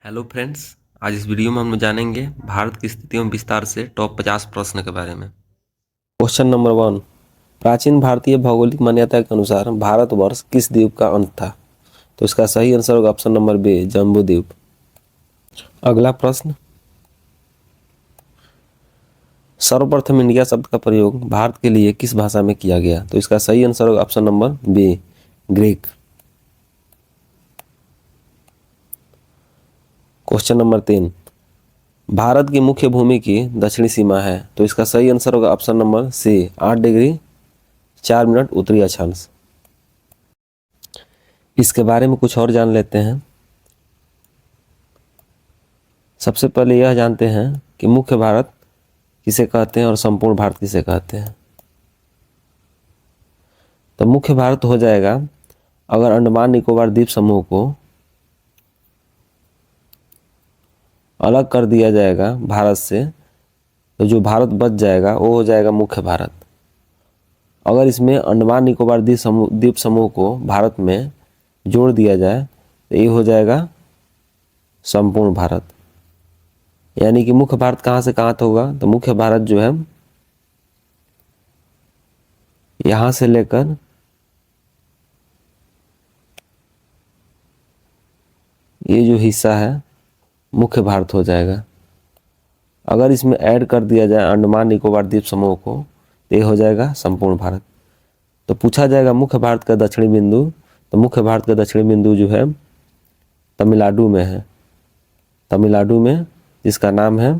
Hello friends. आज इस video में हम जानेंगे भारत की स्थिति में विस्तार से टॉप 50 प्रश्न के बारे में। Question number 1। प्राचीन भारतीय भौगोलिक मान्यता के अनुसार भारतवर्ष किस द्वीप का अंत था? तो इसका सही आंसर होगा ऑप्शन नंबर बी, जम्बू द्वीप। अगला प्रश्न, सर्वप्रथम इंडिया शब्द का प्रयोग भारत के लिए किस भाषा में किया गया? तो इसका सही आंसर होगा option number B, Greek. Question number 3। Bharat की मुख्य भूमि की दक्षिणी सीमा है, तो इसका सही आंसर होगा option number C, 8 degree 4 minute उत्तरी अक्षांश। इसके बारे में कुछ और जान लेते हैं। सबसे पहले यह जानते हैं कि मुख्य भारत किसे कहते हैं और संपूर्ण भारत किसे कहते हैं। तो मुख्य भारत हो जाएगा अगर अंडमान निकोबार द्वीप समूह को अलग कर दिया जाएगा भारत से, तो जो भारत बच जाएगा वो हो जाएगा मुख्य भारत। अगर इसमें अंडमान निकोबार द्वीप समूह को भारत में जोड़ दिया जाए तो ये हो जाएगा संपूर्ण भारत। यानी कि मुख्य भारत कहाँ से कहाँ तक होगा? तो मुख्य भारत जो है यहाँ से लेकर ये जो हिस्सा है मुख्य भारत हो जाएगा। अगर इसमें ऐड कर दिया जाए अंडमान निकोबार द्वीप समूह को तो ये हो जाएगा संपूर्ण भारत। तो पूछा जाएगा मुख्य भारत का दक्षिणी बिंदु, तो मुख्य भारत का दक्षिणी बिंदु जो है तमिलनाडु में है। तमिलनाडु में जिसका नाम है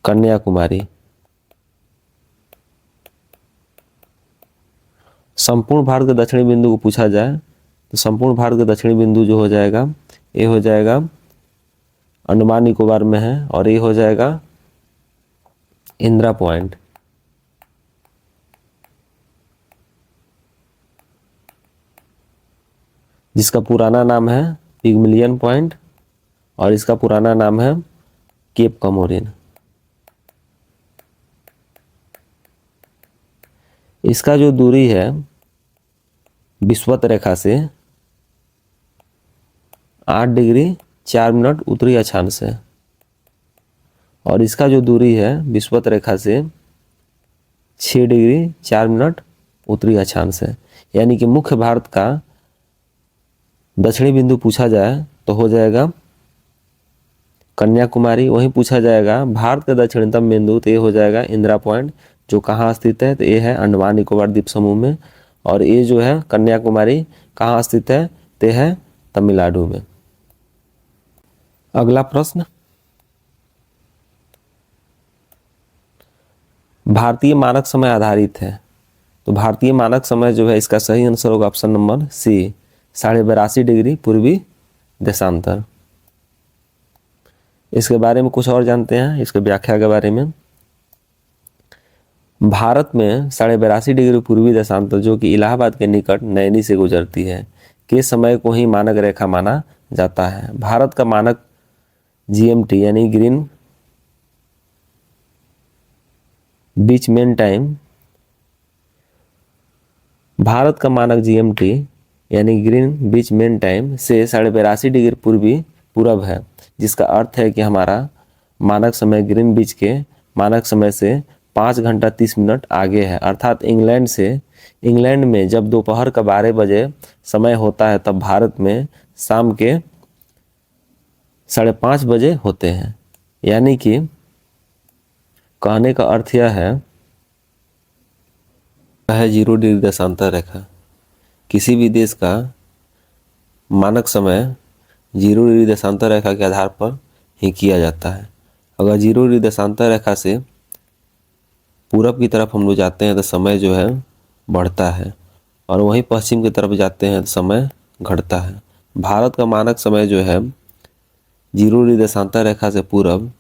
कन्याकुमारी। संपूर्ण भारत के दक्षिणी बिंदु को पूछा जाए तो संपूर्ण भारत का दक्षिणी बिंदु जो हो जाएगा ये हो जाएगा अंडमान निकोबार में है और ये हो जाएगा इंदिरा पॉइंट। जिसका पुराना नाम है पिगमिलियन पॉइंट और इसका पुराना नाम है केप कमोरिन। इसका जो दूरी है विषुवत रेखा से 8 डिग्री 4 मिनट उत्तरी अक्षांश है और इसका जो दूरी है विषुवत रेखा से 6 डिग्री 4 मिनट उत्तरी अक्षांश है। यानी कि मुख्य भारत का दक्षिणी बिंदु पूछा जाए तो हो जाएगा कन्याकुमारी। वहीं पूछा जाएगा भारत का दक्षिणतम बिंदु तो ये हो जाएगा इंदिरा पॉइंट, जो कहाँ स्थित है? तो ये है अंडमान निकोबार द्वीप समूह में। और ये जो है कन्याकुमारी कहाँ स्थित है? तो है तमिलनाडु में। अगला प्रश्न, भारतीय मानक समय आधारित है, तो भारतीय मानक समय जो है इसका सही आंसर होगा ऑप्शन नंबर सी, 82.5 डिग्री पूर्वी देशांतर। इसके बारे में कुछ और जानते हैं, इसके व्याख्या के बारे में। भारत में 82.5 डिग्री पूर्वी देशांतर जो कि इलाहाबाद के निकट नैनी से गुजरती है के समय को ही मानक रेखा माना जाता है। भारत का मानक जीएमटी यानी ग्रीन बीच मेन टाइम, भारत का मानक जीएमटी यानी ग्रीन बीच मेन टाइम से 82.5 डिग्री पूर्वी पूरब है, जिसका अर्थ है कि हमारा मानक समय ग्रीन बीच के मानक समय से 5 घंटा 30 मिनट आगे है। अर्थात इंग्लैंड में जब दोपहर का 12 बजे समय होता है तब भारत में शाम के 5:30 बजे होते हैं। यानी कि कहने का अर्थ यह है 0 डिग्री देशांतर रेखा। किसी भी देश का मानक समय 0 डिग्री देशांतर रेखा के आधार पर ही किया जाता है। अगर 0 डिग्री देशांतर रेखा से पूरब की तरफ हम लोग जाते हैं तो समय जो है बढ़ता है और वहीं पश्चिम की तरफ जाते हैं तो समय घटता है। भारत का मानक समय जो है 0 डिग्री देशांतर रेखा से पूरब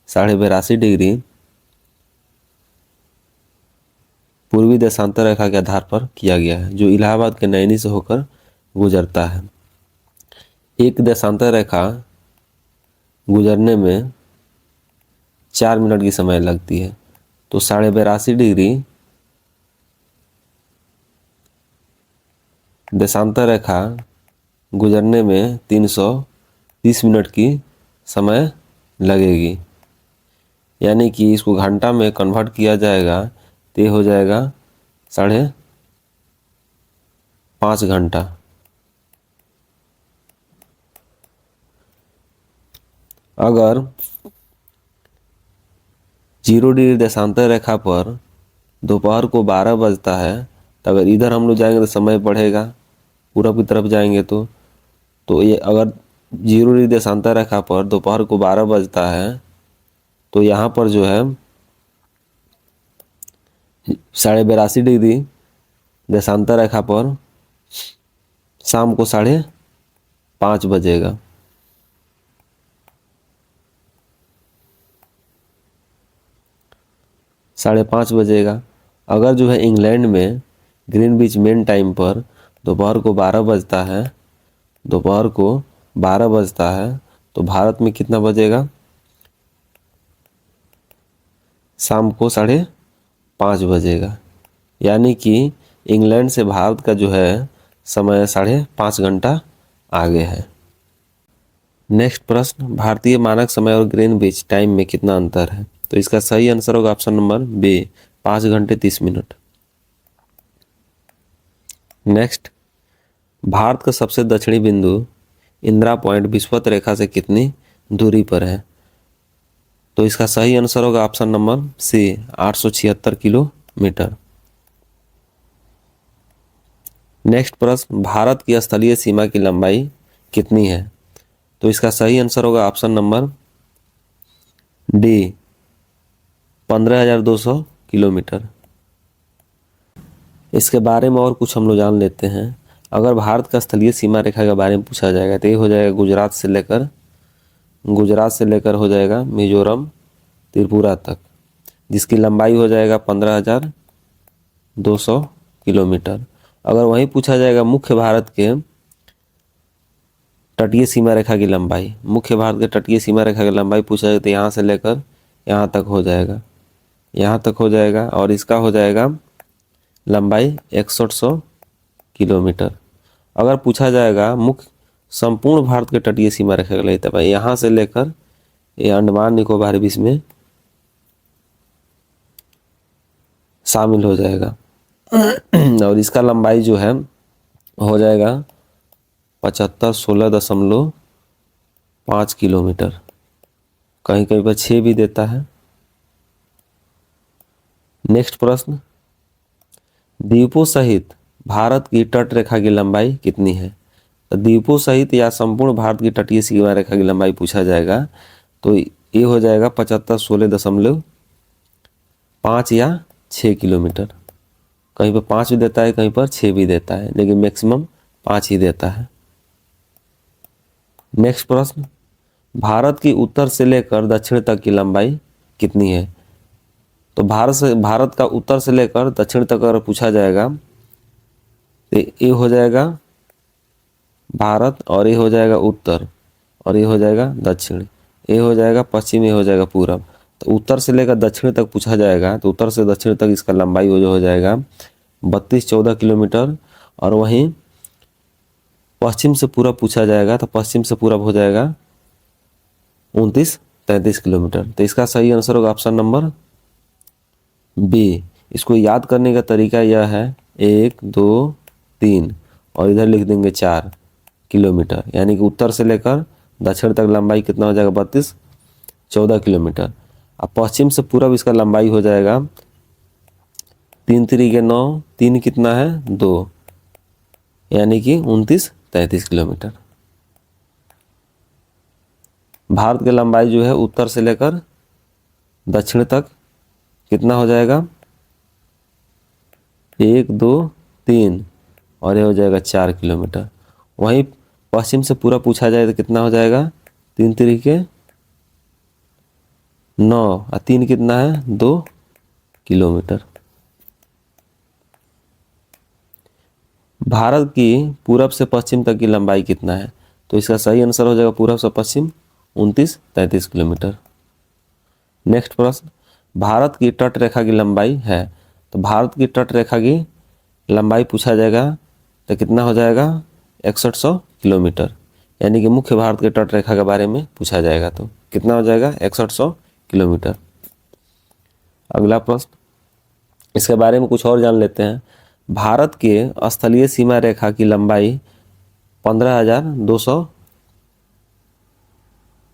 82.5 डिग्री पूर्वी देशांतर रेखा के आधार पर किया गया है, जो इलाहाबाद के नैनी से होकर गुजरता है। एक देशांतर रेखा गुजरने में 4 मिनट की समय लगती है, तो 82.5 डिग्री देशांतर रेखा गुजरने में 330 मिनट की समय लगेगी। यानी कि इसको घंटा में कन्वर्ट किया जाएगा तो ये हो जाएगा 5.5 घंटा। अगर 0 डिग्री देशांतर रेखा पर दोपहर को 12 बजता है तो अगर इधर हम लोग जाएंगे तो समय बढ़ेगा, पूरब की तरफ जाएंगे तो ये अगर 0 डिग्री देशांतर रेखा पर दोपहर को 12 बजता है तो यहाँ पर जो है 82.5 डिग्री देशांतर रेखा पर शाम को 5:30 बजेगा। साढ़े 5 बजेगा। अगर जो है इंग्लैंड में ग्रीनविच मेन टाइम पर दोपहर को 12 बजता है, दोपहर को 12 बजता है तो भारत में कितना बजेगा? शाम को 5:30 बजेगा। यानी कि इंग्लैंड से भारत का जो है समय 5.5 घंटा आगे है। नेक्स्ट प्रश्न, भारतीय मानक समय और ग्रीनविच टाइम में कितना अंतर है? तो इसका सही आंसर होगा ऑप्शन नंबर बी, 5 घंटे 30 मिनट। नेक्स्ट, भारत का सबसे दक्षिणी बिंदु इंदिरा पॉइंट विषुवत रेखा से कितनी दूरी पर है? तो इसका सही आंसर होगा option number C, 876 kilometre. Next प्रश्न, भारत की स्थलीय सीमा की लंबाई कितनी है? तो इसका सही आंसर होगा ऑप्शन नंबर डी, 15,200 किलोमीटर। इसके बारे में और कुछ हम लोग जान लेते हैं। अगर भारत का स्थलीय सीमा रेखा के बारे में पूछा जाएगा तो ये हो जाएगा गुजरात से लेकर हो जाएगा मिजोरम त्रिपुरा तक, जिसकी लंबाई हो जाएगा 15,200 किलोमीटर। अगर वहीं पूछा जाएगा मुख्य भारत के तटीय सीमा रेखा की लंबाई, मुख्य भारत के तटीय सीमा रेखा की लंबाई पूछा जाए तो यहाँ से लेकर यहाँ तक हो जाएगा, यहाँ तक हो जाएगा और इसका हो जाएगा लंबाई 6100 किलोमीटर। अगर पूछा जाएगा मुख्य संपूर्ण भारत के तटीय सीमा रेखा के लिए तब यहाँ से लेकर ये अंडमान निकोबार बीच में शामिल हो जाएगा और इसका लंबाई जो है हो जाएगा 75,16.5 किलोमीटर, कहीं कहीं पर 6 भी देता है। नेक्स्ट प्रश्न, द्वीपों सहित भारत की तट रेखा की लंबाई कितनी है? तो द्वीपों सहित या संपूर्ण भारत की तटीय सीमा रेखा की लंबाई पूछा जाएगा तो ये हो जाएगा 75,16.5 या 6 किलोमीटर। कहीं पर 5 भी देता है, कहीं पर 6 भी देता है, लेकिन मैक्सिमम 5 ही देता है। नेक्स्ट प्रश्न, भारत की उत्तर से लेकर दक्षिण तक की लंबाई कितनी है? तो भारत का उत्तर से लेकर दक्षिण तक अगर पूछा जाएगा तो ये हो जाएगा भारत और ये हो जाएगा उत्तर और ये हो जाएगा दक्षिण, ये हो जाएगा पश्चिम, ये हो जाएगा पूरब। तो उत्तर से लेकर दक्षिण तक पूछा जाएगा तो उत्तर से दक्षिण तक इसका लंबाई हो जाएगा 32-14 किलोमीटर। और वहीं पश्चिम से पूरब पूछा जाएगा तो पश्चिम से पूरब हो जाएगा 29-33 किलोमीटर। तो इसका सही आंसर होगा ऑप्शन नंबर बी। इसको याद करने का तरीका यह है 1, 2, 3 और इधर लिख देंगे 4 किलोमीटर, यानी कि उत्तर से लेकर दक्षिण तक लंबाई कितना हो जाएगा 32-14 किलोमीटर। अब पश्चिम से पूरब इसका लंबाई हो जाएगा 3 3 9, 3 कितना है 2, यानी कि 29-33 किलोमीटर। भारत की लंबाई जो है उत्तर से लेकर दक्षिण तक कितना हो जाएगा 1, 2, 3 और ये हो जाएगा 4 किलोमीटर। वहीं पश्चिम से पूरा पूछा जाए तो कितना हो जाएगा 3 3 9 और 3 कितना है 2 किलोमीटर। भारत की पूरब से पश्चिम तक की लंबाई कितना है? तो इसका सही आंसर हो जाएगा पूरब से पश्चिम 29-33 किलोमीटर। नेक्स्ट प्रश्न, भारत की तट रेखा की लंबाई है। तो भारत की तट रेखा की लंबाई पूछा जाएगा तो कितना हो जाएगा 6100 किलोमीटर, यानी कि मुख्य भारत के तट रेखा के बारे में पूछा जाएगा तो कितना हो जाएगा 6100 किलोमीटर। अगला प्रश्न, इसके बारे में कुछ और जान लेते हैं। भारत के स्थलीय सीमा रेखा की लंबाई 15,200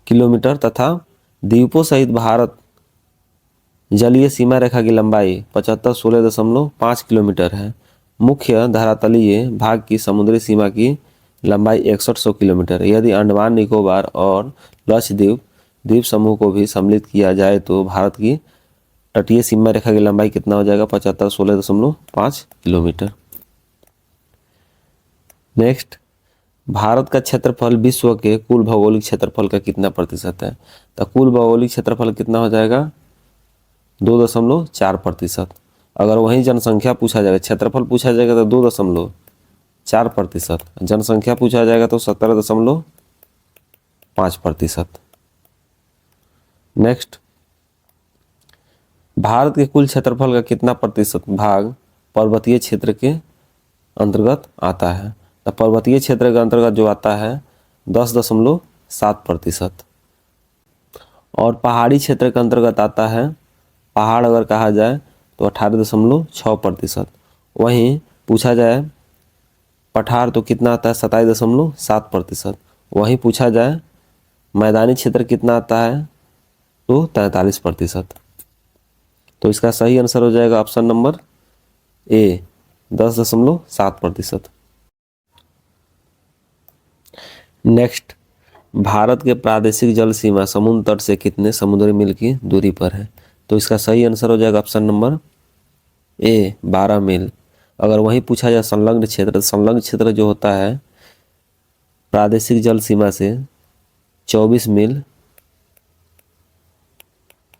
किलोमीटर तथा द्वीपों सहित भारत जलीय सीमा रेखा की लंबाई 7516.5 किलोमीटर है। मुख्य धरातलीय भाग की समुद्री सीमा की लंबाई 6100 किलोमीटर। यदि अंडमान निकोबार और लक्षद्वीप द्वीप समूह को भी सम्मिलित किया जाए तो भारत की तटीय सीमा रेखा की लंबाई कितना हो जाएगा 7516.5 किलोमीटर। नेक्स्ट, भारत का क्षेत्रफल विश्व के कुल भौगोलिक क्षेत्रफल का कितना प्रतिशत है? तो कुल भौगोलिक क्षेत्रफल कितना हो जाएगा 2.4%। अगर वही जनसंख्या पूछा जाएगा, क्षेत्रफल पूछा जाएगा तो 2.4%, जनसंख्या पूछा जाएगा तो 17.5%। नेक्स्ट, भारत के कुल क्षेत्रफल का कितना प्रतिशत भाग पर्वतीय क्षेत्र के अंतर्गत आता है? तो पर्वतीय क्षेत्र के अंतर्गत जो आता है 10.7%, और पहाड़ी क्षेत्र के अंतर्गत आता है, पहाड़ अगर कहा जाए तो 18.6%। वहीं पूछा जाए पठार तो कितना आता है 27.7%। वहीं पूछा जाए मैदानी क्षेत्र कितना आता है तो 43%। तो इसका सही आंसर हो जाएगा option number A 10.7%। Next, Bharat के प्रादेशिक जल सीमा समुद्र तट से कितने समुद्री मील की दूरी पर है? तो इसका सही आंसर हो जाएगा ऑप्शन नंबर ए 12 मील। अगर वहीं पूछा जाए संलग्न क्षेत्र, तो संलग्न क्षेत्र जो होता है प्रादेशिक जल सीमा से 24 मील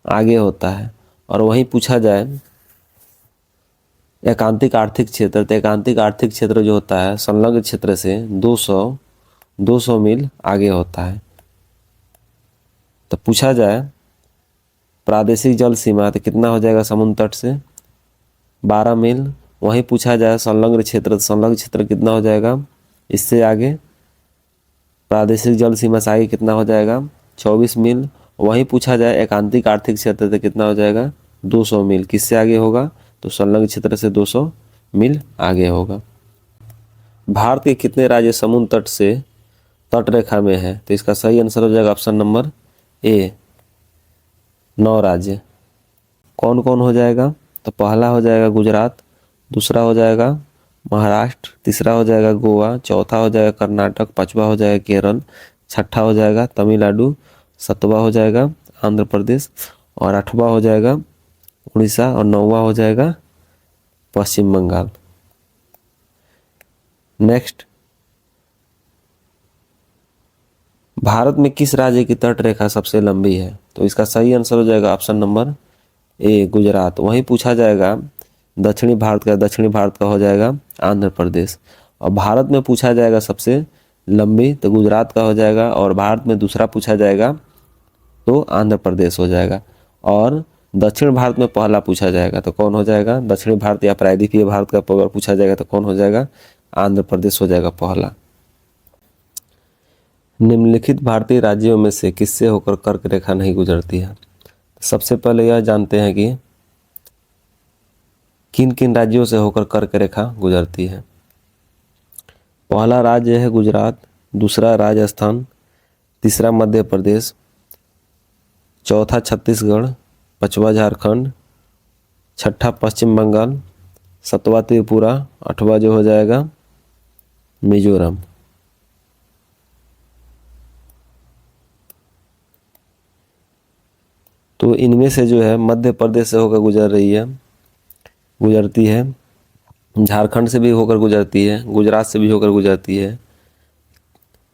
आगे होता है। और वहीं पूछा जाए एकांतिक आर्थिक क्षेत्र, तो एकांतिक आर्थिक क्षेत्र जो होता है संलग्न क्षेत्र से 200 मील आगे होता है। तो पूछा जाए प्रादेशिक जल सीमा तो कितना हो जाएगा समुद्र तट से 12 मील। वहीं पूछा जाए संलग्न क्षेत्र, तो संलग्न क्षेत्र कितना हो जाएगा इससे आगे, प्रादेशिक जल सीमा से आगे कितना हो जाएगा 24 मील। वहीं पूछा जाए एकांतिक आर्थिक क्षेत्र तो कितना हो जाएगा 200 मील। किससे आगे होगा तो संलग्न क्षेत्र से 200 मील आगे होगा। भारत के कितने राज्य समुद्र तट से तट रेखा में है? तो इसका सही आंसर हो जाएगा ऑप्शन नंबर ए 9 राज्य। कौन कौन हो जाएगा? तो पहला हो जाएगा गुजरात, दूसरा हो जाएगा महाराष्ट्र, तीसरा हो जाएगा गोवा, चौथा हो जाएगा कर्नाटक, पांचवा हो जाएगा केरल, छठा हो जाएगा तमिलनाडु, सातवां हो जाएगा आंध्र प्रदेश, और आठवां हो जाएगा उड़ीसा, और नौवां हो जाएगा पश्चिम बंगाल। नेक्स्ट, भारत में किस राज्य की तट रेखा सबसे लंबी है? तो इसका सही आंसर हो जाएगा ऑप्शन नंबर ए गुजरात। वहीं पूछा जाएगा दक्षिणी भारत का हो जाएगा आंध्र प्रदेश। और भारत में पूछा जाएगा सबसे लंबी तो गुजरात का हो जाएगा, और भारत में दूसरा पूछा जाएगा तो आंध्र प्रदेश हो जाएगा। और दक्षिण भारत में पहला पूछा जाएगा तो कौन हो जाएगा? दक्षिणी भारत या प्रायद्वीपीय भारत का अगर पूछा जाएगा तो कौन हो जाएगा? आंध्र प्रदेश हो जाएगा पहला। निम्नलिखित भारतीय राज्यों में से किससे होकर कर्क रेखा नहीं गुजरती है? सबसे पहले यह जानते हैं कि किन किन राज्यों से होकर कर्क रेखा गुजरती है। पहला राज्य है गुजरात, दूसरा राजस्थान, तीसरा मध्य प्रदेश, चौथा छत्तीसगढ़, पांचवा झारखंड, छठा पश्चिम बंगाल, सातवां त्रिपुरा, आठवां जो हो जाएगा मिजोरम। तो इनमें से जो है मध्य प्रदेश से होकर गुजरती है, झारखंड से भी होकर गुजरती है, गुजरात से भी होकर गुजरती है,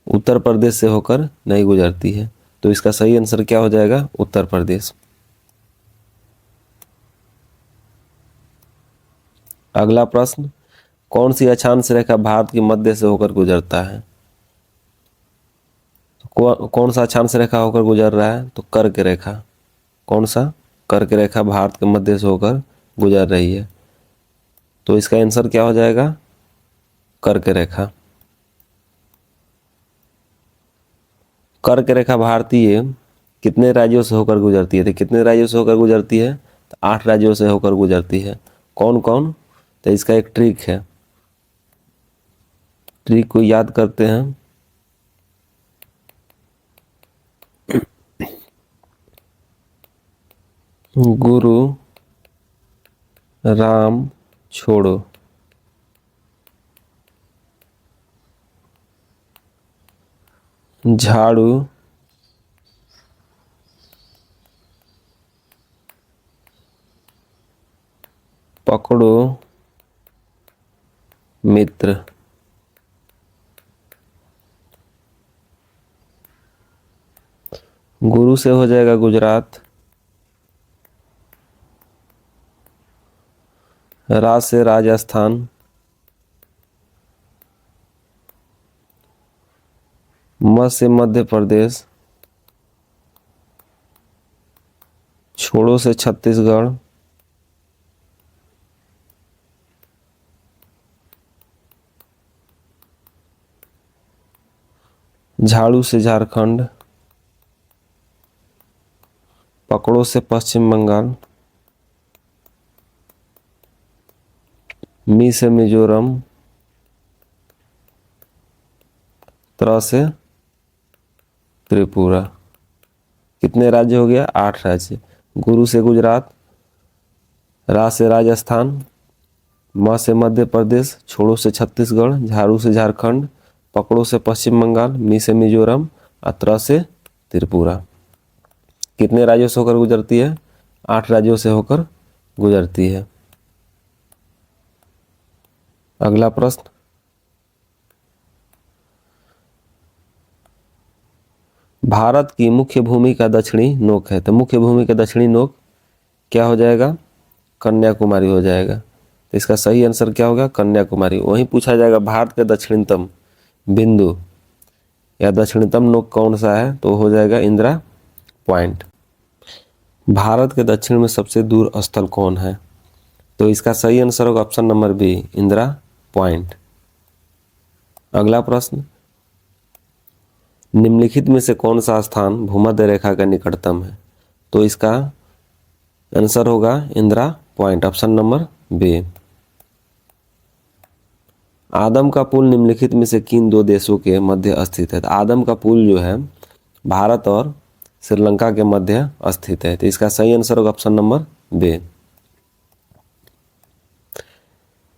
उत्तर प्रदेश से होकर नहीं गुजरती है। तो इसका सही आंसर क्या हो जाएगा? उत्तर प्रदेश। अगला प्रश्न, कौन सी अक्षांश रेखा भारत के मध्य से होकर गुजरता है? कौन सा अक्षांश रेखा होकर गुजर रहा है? तो कर्क रेखा। कौन सा? कर्क रेखा भारत के मध्य से होकर गुजर रही है। तो इसका आंसर क्या हो जाएगा? कर्क रेखा। कर्क रेखा भारतीय कितने राज्यों से होकर गुजरती है? तो कितने राज्यों से होकर गुजरती है? तो 8 राज्यों से होकर गुजरती है। कौन कौन? तो इसका एक ट्रिक है, ट्रिक को याद करते हैं। गुरु राम छोड़ो, झाड़ू पकड़ो मित्र। गुरु से हो जाएगा गुजरात, रा से राजस्थान, म से मध्य प्रदेश, छोड़ो से छत्तीसगढ़, झाड़ू से झारखंड, पकड़ो से पश्चिम बंगाल, मी से मिजोरम, त्र से त्रिपुरा। कितने राज्य हो गया? 8 राज्य। गुरु से गुजरात, रा से राजस्थान, म से मध्य प्रदेश, छोड़ो से छत्तीसगढ़, झाड़ू से झारखंड, पकड़ो से पश्चिम बंगाल, मी से मिजोरम, त्र से त्रिपुरा। कितने राज्यों से होकर गुजरती है? 8 राज्यों से होकर गुजरती है। अगला प्रश्न, भारत की मुख्य भूमि का दक्षिणी नोक है। तो मुख्य भूमि का दक्षिणी नोक क्या हो जाएगा? कन्याकुमारी हो जाएगा। तो इसका सही आंसर क्या होगा? कन्याकुमारी। वहीं पूछा जाएगा भारत का दक्षिणतम बिंदु या दक्षिणतम नोक कौन सा है? तो हो जाएगा इंदिरा पॉइंट। भारत के दक्षिण में सबसे दूर स्थल कौन है? तो इसका सही आंसर होगा option number B, Indira point. अगला प्रश्न, निम्नलिखित में से कौन सा स्थान भूमध्य रेखा का निकटतम है? तो इसका आंसर होगा Indira point, option number B. आदम का पुल निम्नलिखित में से किन 2 देशों के मध्य स्थित है? तो आदम का पुल जो है भारत और श्रीलंका के मध्य स्थित है। तो इसका सही आंसर होगा ऑप्शन नंबर बी।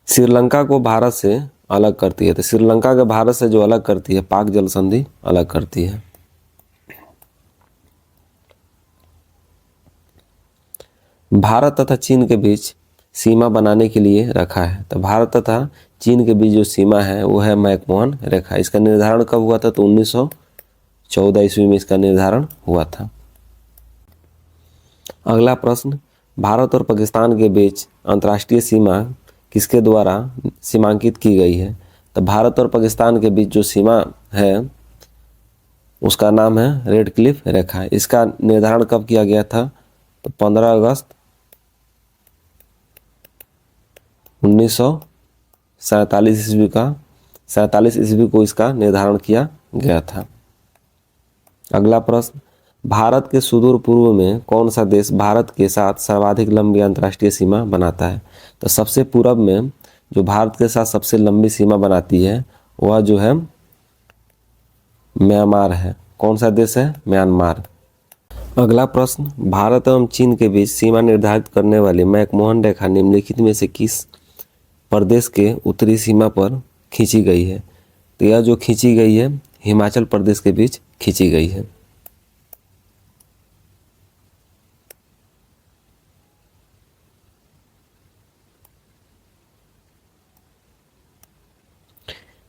श्रीलंका को भारत से अलग करती है, तो श्रीलंका के भारत से जो अलग करती है पाक जल संधि अलग करती है। भारत तथा चीन के बीच सीमा बनाने के लिए रखा है। तो भारत तथा चीन के बीच जो सीमा है वो है मैकमोहन रेखा। इसका निर्धारण कब हुआ था? तो 1914 ईस्वी में इसका निर्धारण हुआ था। अगला प्रश्न, भारत और पाकिस्तान के बीच अंतर्राष्ट्रीय सीमा किसके द्वारा सीमांकित की गई है? तो भारत और पाकिस्तान के बीच जो सीमा है उसका नाम है रेड क्लिफ रेखा। इसका निर्धारण कब किया गया था? तो 15 अगस्त 1947 ईस्वी को इसका निर्धारण किया गया था। अगला प्रश्न, भारत के सुदूर पूर्व में कौन सा देश भारत के साथ सर्वाधिक लंबी अंतर्राष्ट्रीय सीमा बनाता है? तो सबसे पूर्व में जो भारत के साथ सबसे लंबी सीमा बनाती है वह जो है म्यांमार है। कौन सा देश है? म्यांमार। अगला प्रश्न, भारत एवं चीन के बीच सीमा निर्धारित करने वाली मैकमोहन रेखा निम्नलिखित में से किस प्रदेश के उत्तरी सीमा पर खींची गई है? तो यह जो खींची गई है हिमाचल प्रदेश के बीच खींची गई है।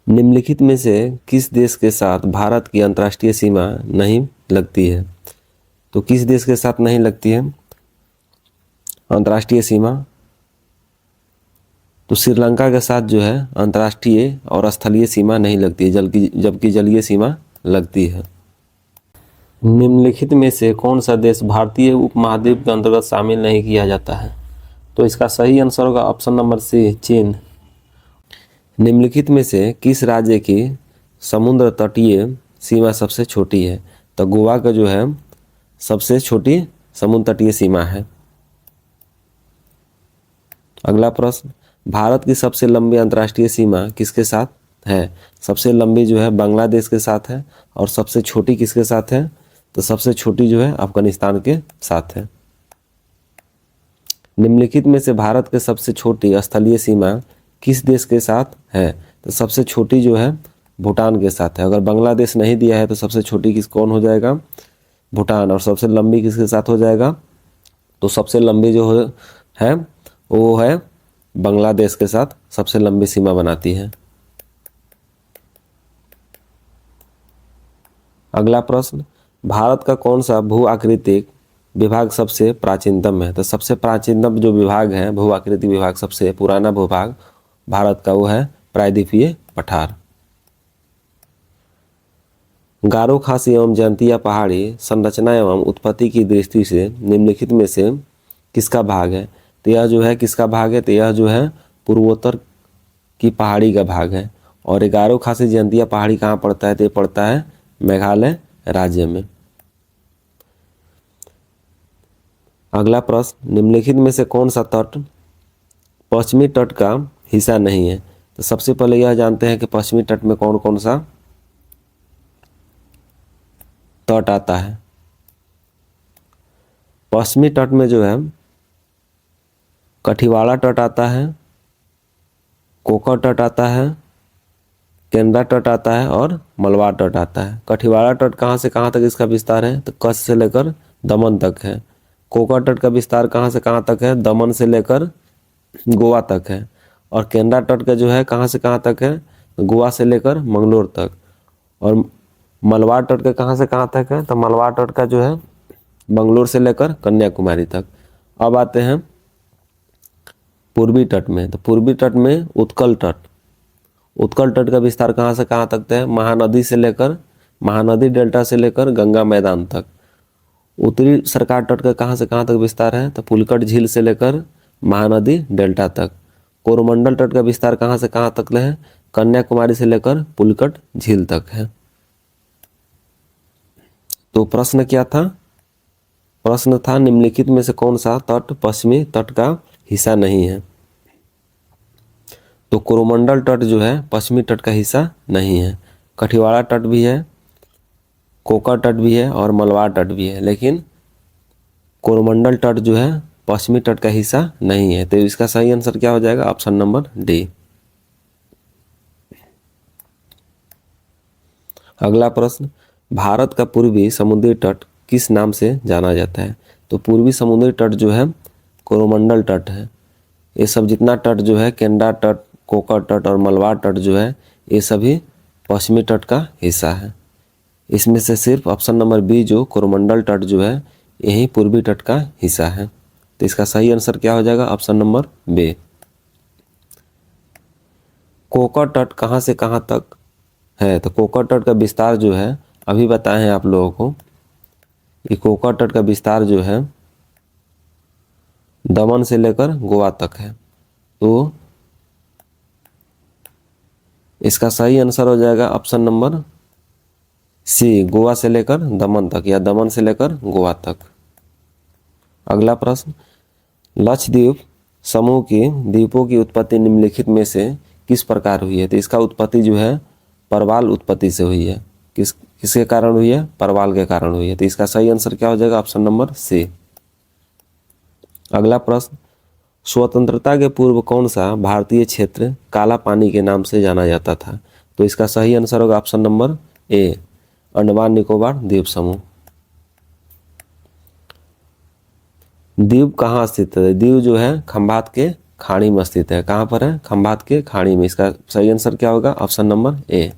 निम्नलिखित में से किस देश के साथ भारत की अंतर्राष्ट्रीय सीमा नहीं लगती है? तो किस देश के साथ नहीं लगती है अंतर्राष्ट्रीय सीमा? तो श्रीलंका के साथ जो है अंतर्राष्ट्रीय और स्थलीय सीमा नहीं लगती है, जबकि जलीय सीमा लगती है। निम्नलिखित में से कौन सा देश भारतीय उपमहाद्वीप के अंतर्गत शामिल नहीं किया जाता है? तो इसका सही आंसर होगा ऑप्शन नंबर सी, चीन। निम्नलिखित में से किस राज्य की समुद्र तटीय सीमा सबसे छोटी है? तो गोवा का जो है सबसे छोटी समुद्र तटीय सीमा है। अगला प्रश्न, भारत की सबसे लंबी अंतर्राष्ट्रीय सीमा किसके साथ है? सबसे लंबी जो है बांग्लादेश के साथ है, और सबसे छोटी किसके साथ है? तो सबसे छोटी जो है अफगानिस्तान के साथ है। निम्नलिखित में से भारत के सबसे छोटी स्थलीय सीमा किस देश के साथ है? तो सबसे छोटी जो है भूटान के साथ है। अगर बांग्लादेश नहीं दिया है तो सबसे छोटी कौन हो जाएगा? भूटान। और सबसे लंबी किसके साथ हो जाएगा? तो सबसे लंबी जो है वो है बांग्लादेश के साथ सबसे लंबी सीमा बनाती है। अगला प्रश्न, भारत का कौन सा भू आकृतिक विभाग सबसे प्राचीनतम है? तो सबसे प्राचीनतम जो विभाग है, भू आकृतिक विभाग, सबसे पुराना भूभाग भारत का वो है प्रायद्वीपीय पठार। गारो खासी एवं जयंतिया पहाड़ी संरचना एवं उत्पत्ति की दृष्टि से निम्नलिखित में से किसका भाग है? तो यह जो है किसका भाग है? तो यह जो है पूर्वोत्तर की पहाड़ी का भाग है। और गारो खासी जयंतिया पहाड़ी कहाँ पड़ता है? तो ये पड़ता है मेघालय राज्य में। अगला प्रश्न, निम्नलिखित में से कौन सा तट पश्चिमी तट का हिस्सा नहीं है? तो सबसे पहले यह जानते हैं कि पश्चिमी तट में कौन कौन सा तट आता है। पश्चिमी तट में जो है कठिवाड़ा तट आता है, कोकर तट आता है, केंद्रा तट आता है और मलबार तट आता है। कठिवाड़ा तट कहाँ से कहाँ तक इसका विस्तार है? तो कच्छ से लेकर दमन तक है। कोकर तट का विस्तार कहाँ से कहाँ तक है? दमन से लेकर गोवा तक है। और केंद्रा तट का जो है कहाँ से कहाँ तक है? गोवा से लेकर मंगलोर तक। और मलबार तट का कहाँ से कहाँ तक है? तो मलबार तट का जो है मंगलोर से लेकर कन्याकुमारी तक। अब आते हैं पूर्वी तट में। तो पूर्वी तट में उत्कल तट, उत्कल तट का विस्तार कहाँ से कहाँ तक है? महानदी से लेकर, महानदी डेल्टा से लेकर गंगा मैदान तक। उत्तरी सरकार तट का कहाँ से कहाँ तक विस्तार है? तो पुलकट झील से लेकर महानदी डेल्टा तक। कोरोमंडल तट का विस्तार कहाँ से कहाँ तक है? कन्याकुमारी से लेकर पुलकट झील तक है। तो प्रश्न क्या था? प्रश्न था निम्नलिखित में से कौन सा तट पश्चिमी तट का हिस्सा नहीं है? तो कोरोमंडल तट जो है पश्चिमी तट का हिस्सा नहीं है। कठिवाड़ा तट भी है, कोकर तट भी है और मलबार तट भी है, लेकिन कोरोमंडल तट जो है पश्चिमी तट का हिस्सा नहीं है। तो इसका सही आंसर क्या हो जाएगा? Option number D. अगला प्रश्न, भारत का पूर्वी समुद्री तट किस नाम से जाना जाता है? तो पूर्वी समुद्री तट जो है कोरोमंडल तट है। ये सब जितना तट जो है केंद्रा तट, कोकर तट और मलबार तट जो है ये सभी पश्चिमी तट का हिस्सा है। इसमें से सिर्फ ऑप्शन नंबर बी जो कोरोमंडल तट जो है यही पूर्वी तट का हिस्सा है। तो इसका सही आंसर क्या हो जाएगा? Option number B. कोकर तट कहाँ से कहाँ तक है? तो कोकर तट का विस्तार जो है अभी बताए हैं आप लोगों को, ये कोकर तट का विस्तार जो है दमन से लेकर गोवा तक है। तो इसका सही आंसर हो जाएगा ऑप्शन नंबर सी, गोवा से लेकर दमन तक या दमन से लेकर गोवा तक। अगला प्रश्न, लक्षद्वीप समूह की द्वीपों की उत्पत्ति निम्नलिखित में से किस प्रकार हुई है? तो इसका उत्पत्ति जो है परवाल उत्पत्ति से हुई है। किसके कारण हुई है? परवाल के कारण हुई है। तो इसका सही आंसर क्या हो जाएगा? Option number C. अगला प्रश्न, स्वतंत्रता के पूर्व कौन सा भारतीय क्षेत्र काला पानी के नाम से जाना जाता था? तो इसका सही आंसर होगा option number A, Andaman Nicobar द्वीप समूह। द्वीप कहाँ स्थित है? द्वीप जो है खंभात के खाड़ी में स्थित है। कहाँ पर है? खंभात के खाड़ी में। इसका सही आंसर क्या होगा? Option number A.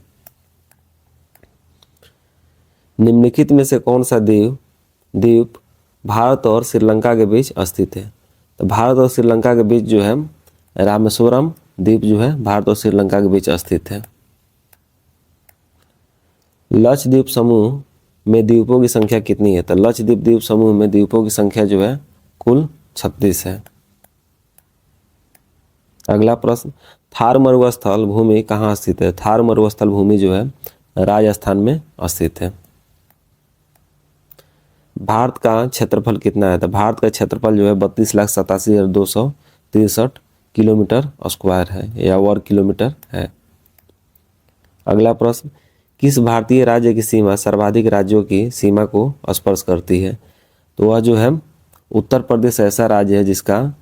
निम्नलिखित में से कौन सा द्वीप भारत और श्रीलंका के बीच स्थित है? तो भारत और श्रीलंका के बीच जो है रामेश्वरम द्वीप जो है भारत और श्रीलंका के बीच स्थित है। लक्षद्वीप समूह में द्वीपों की संख्या कितनी है? तो लक्षद्वीप द्वीप समूह में द्वीपों की संख्या जो है कुल 36 है। अगला प्रश्न, थार मरुस्थल भूमि कहाँ स्थित है? थार मरुस्थल भूमि जो है राजस्थान में स्थित है। भारत का क्षेत्रफल कितना है? तो भारत का क्षेत्रफल जो है 32,87,263 किलोमीटर स्क्वायर है या वर्ग किलोमीटर है। अगला प्रश्न, किस भारतीय राज्य की सीमा सर्वाधिक राज्यों की सीमा को स्पर्श करती है? तो वह जो है उत्तर प्रदेश ऐसा राज्य है जिसका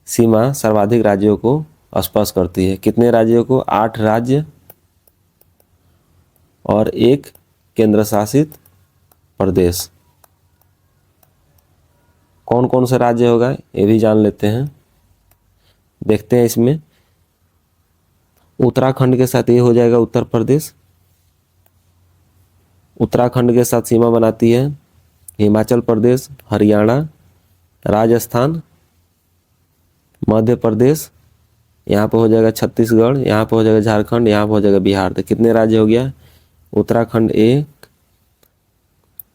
सीमा सर्वाधिक राज्यों को स्पर्श करती है। कितने राज्यों को? 8 राज्य और 1 केंद्र शासित प्रदेश। कौन कौन से राज्य होगा ये भी जान लेते हैं। देखते हैं इसमें उत्तराखंड के साथ ये हो जाएगा उत्तर प्रदेश, उत्तराखंड के साथ सीमा बनाती है हिमाचल प्रदेश, हरियाणा, राजस्थान, मध्य प्रदेश, यहाँ पे हो जाएगा छत्तीसगढ़, यहाँ पे हो जाएगा झारखंड, यहाँ पे हो जाएगा बिहार। तो कितने राज्य हो गया? उत्तराखंड 1,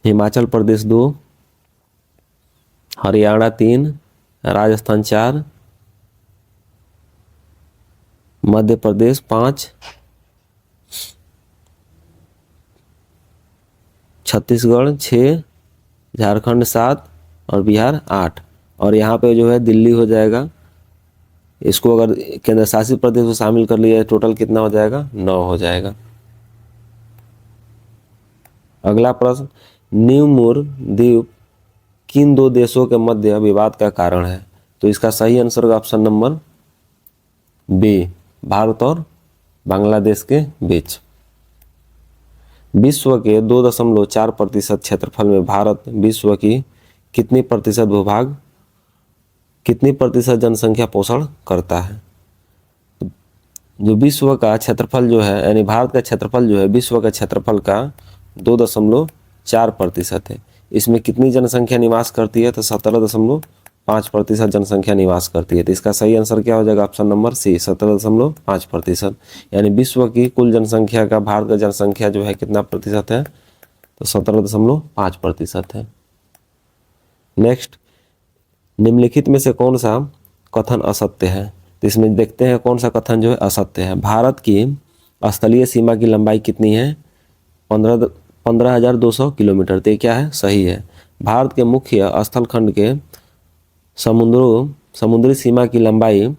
हिमाचल प्रदेश 2, हरियाणा 3, राजस्थान 4, मध्य प्रदेश 5, छत्तीसगढ़ 6, झारखंड 7 और बिहार 8। और यहाँ पे जो है दिल्ली हो जाएगा। इसको अगर केंद्र शासित प्रदेश को शामिल कर लिया टोटल कितना हो जाएगा? 9 हो जाएगा। अगला प्रश्न, न्यूमुर द्वीप किन 2 देशों के मध्य विवाद का कारण है? तो इसका सही आंसर होगा ऑप्शन नंबर बी, भारत और बांग्लादेश के बीच। विश्व के 2.4% क्षेत्रफल में भारत विश्व की कितनी प्रतिशत भूभाग, कितनी प्रतिशत जनसंख्या पोषण करता है? जो विश्व का क्षेत्रफल जो है यानी भारत का क्षेत्रफल जो है विश्व का क्षेत्रफल का 2.4% है। इसमें कितनी जनसंख्या निवास करती है? तो 17.5% जनसंख्या निवास करती है। तो इसका सही आंसर क्या हो जाएगा? Option number C, 17.5%। यानी विश्व की कुल जनसंख्या का भारत का जनसंख्या जो है कितना प्रतिशत है? तो 17.5% है। नेक्स्ट, निम्नलिखित में से कौन सा कथन असत्य है? तो इसमें देखते हैं कौन सा कथन जो है असत्य है। भारत की स्थलीय सीमा की लंबाई कितनी है? 15,200 किलोमीटर। तो ये क्या है? सही है। भारत के मुख्य स्थल खंड के समुद्री सीमा की लंबाई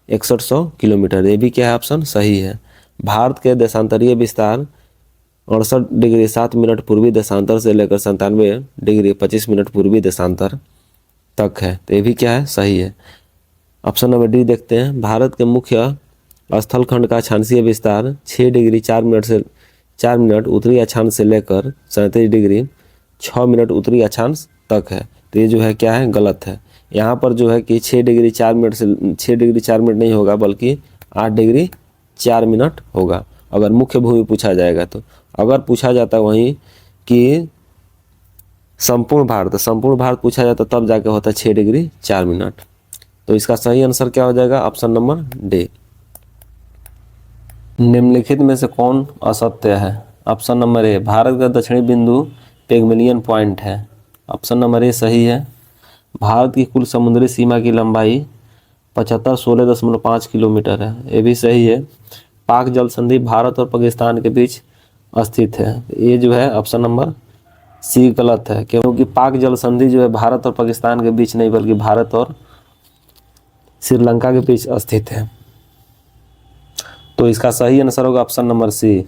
6100 किलोमीटर। ये भी क्या है? ऑप्शन सही है। भारत के देशांतरीय विस्तार 68 डिग्री 7 मिनट पूर्वी देशांतर से लेकर 97 डिग्री 25 मिनट पूर्वी देशांतर तक है। तो ये भी क्या है? सही है। ऑप्शन नंबर डी देखते हैं, भारत के मुख्य स्थल खंड का अक्षांशीय विस्तार 6 डिग्री 4 मिनट उत्तरी अक्षांश से लेकर 37 डिग्री 6 मिनट उत्तरी अक्षांश तक है। तो ये जो है क्या है? गलत है। यहाँ पर जो है कि 6 डिग्री 4 मिनट नहीं होगा बल्कि 8 डिग्री 4 मिनट होगा अगर मुख्य भूमि पूछा जाएगा। तो अगर पूछा जाता वहीं कि संपूर्ण भारत पूछा जाता तब जाके होता 6 डिग्री 4 मिनट। तो इसका सही आंसर क्या हो जाएगा? Option number D. निम्नलिखित में से कौन असत्य है? ऑप्शन नंबर ए, भारत का दक्षिणी बिंदु पेगमेलियन पॉइंट है। ऑप्शन नंबर ए सही है। भारत की कुल समुद्री सीमा की लंबाई 7516.5 किलोमीटर है। ये भी सही है। पाक जल संधि भारत और पाकिस्तान के बीच स्थित है। ये जो है ऑप्शन नंबर सी गलत है, क्योंकि पाक जल संधि जो है भारत और पाकिस्तान के बीच नहीं बल्कि भारत और श्रीलंका के बीच स्थित है। तो इसका सही आंसर होगा ऑप्शन नंबर सी,